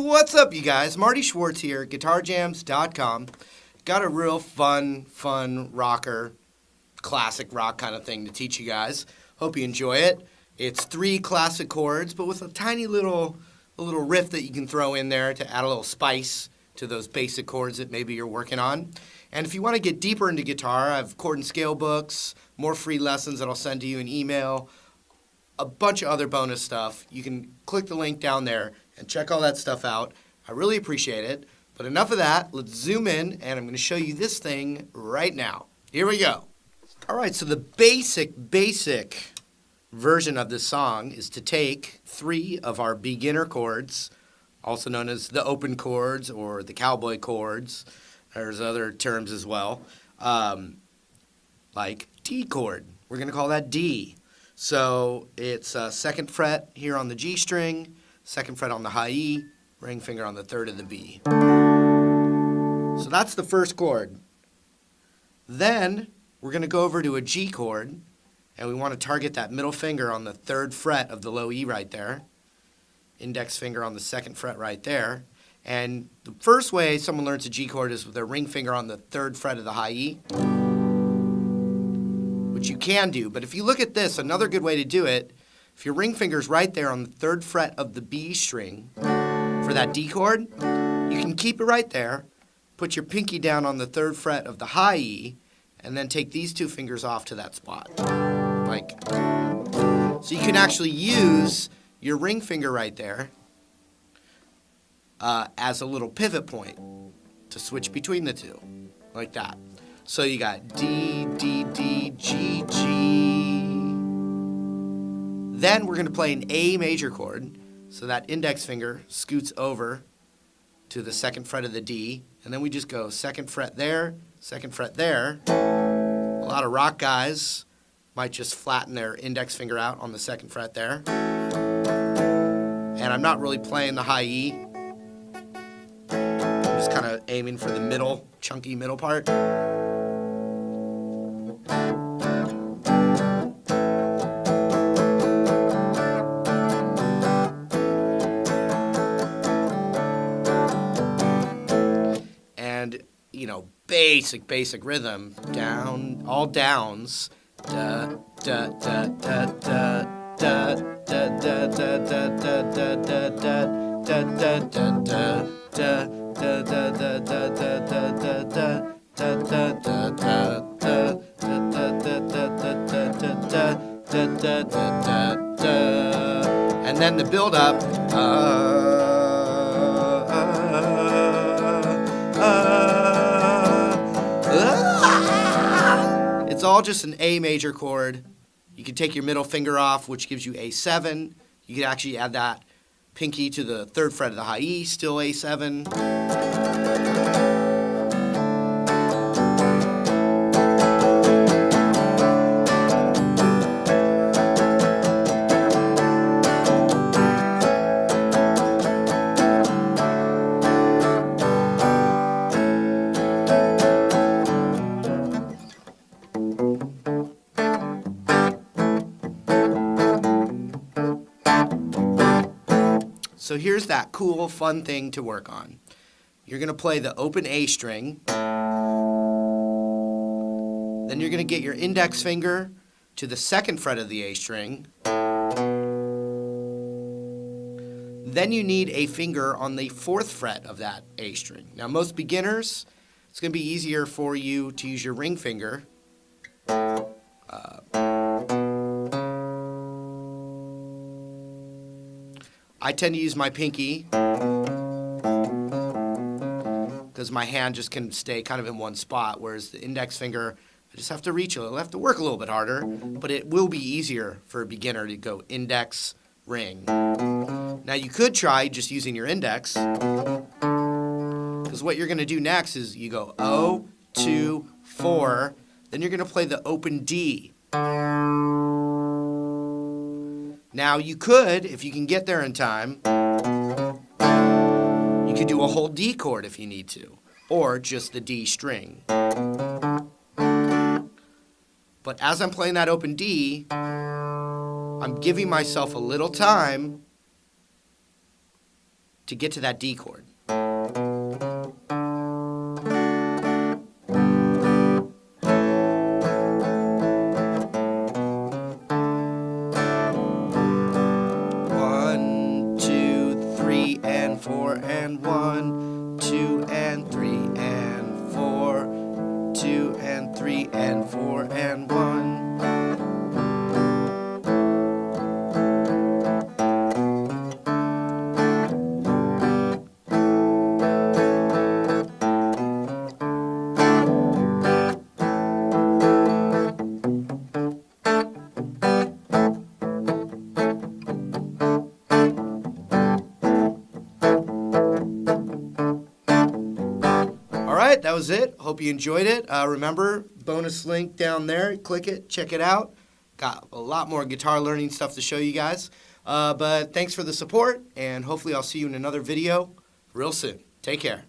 What's up, you guys? Marty Schwartz here, GuitarJams.com. Got a real fun rocker, classic rock kind of thing to teach you guys. Hope you enjoy it. It's 3 classic chords, but with a tiny little riff that you can throw in there to add a little spice to those basic chords that maybe you're working on. And if you want to get deeper into guitar, I have chord and scale books, more free lessons that I'll send to you in email, a bunch of other bonus stuff. You can click the link down there and check all that stuff out. I really appreciate it. But enough of that. Let's zoom in, and I'm going to show you this thing right now. Here we go. All right, so the basic version of this song is to take 3 of our beginner chords, also known as the open chords or the cowboy chords. There's other terms as well, like D chord. We're going to call that D. So it's 2nd fret here on the G string, 2nd fret on the high E, ring finger on the 3rd of the B. So that's the first chord. Then we're going to go over to a G chord, and we want to target that middle finger on the 3rd fret of the low E right there, index finger on the 2nd fret right there. And the first way someone learns a G chord is with their ring finger on the 3rd fret of the high E, which you can do. But if you look at this, another good way to do it, if your ring finger's right there on the 3rd fret of the B string for that D chord, you can keep it right there, put your pinky down on the 3rd fret of the high E, and then take these 2 fingers off to that spot. So you can actually use your ring finger right there as a little pivot point to switch between the 2, like that. So you got D, D, D, G, G. Then we're going to play an A major chord. So that index finger scoots over to the 2nd fret of the D. And then we just go 2nd fret there, 2nd fret there. A lot of rock guys might just flatten their index finger out on the 2nd fret there. And I'm not really playing the high E. I'm just kind of aiming for the middle, chunky middle part. And, you know, basic rhythm, down, all downs. Da da da da da da da da da da da da da da da da. And then the build up. It's all just an A major chord. You can take your middle finger off, which gives you A7. You can actually add that pinky to the 3rd fret of the high E, still A7. So here's that cool, fun thing to work on. You're going to play the open A string. Then you're going to get your index finger to the 2nd fret of the A string. Then you need a finger on the 4th fret of that A string. Now, most beginners, it's going to be easier for you to use your ring finger. I tend to use my pinky because my hand just can stay kind of in one spot, whereas the index finger, I just have to reach a little, I have to work a little bit harder, but it will be easier for a beginner to go index, ring. Now you could try just using your index, because what you're going to do next is you go O, 2, 4, then you're going to play the open D. Now you could, if you can get there in time, you could do a whole D chord if you need to, or just the D string. But as I'm playing that open D, I'm giving myself a little time to get to that D chord. One, 2, 3, and 4, and 1, 2, and 3, and 4, 2, and 3, and 4, and 1. Alright, that was it. Hope you enjoyed it. Remember, bonus link down there. Click it, check it out. Got a lot more guitar learning stuff to show you guys. But thanks for the support, and hopefully I'll see you in another video real soon. Take care.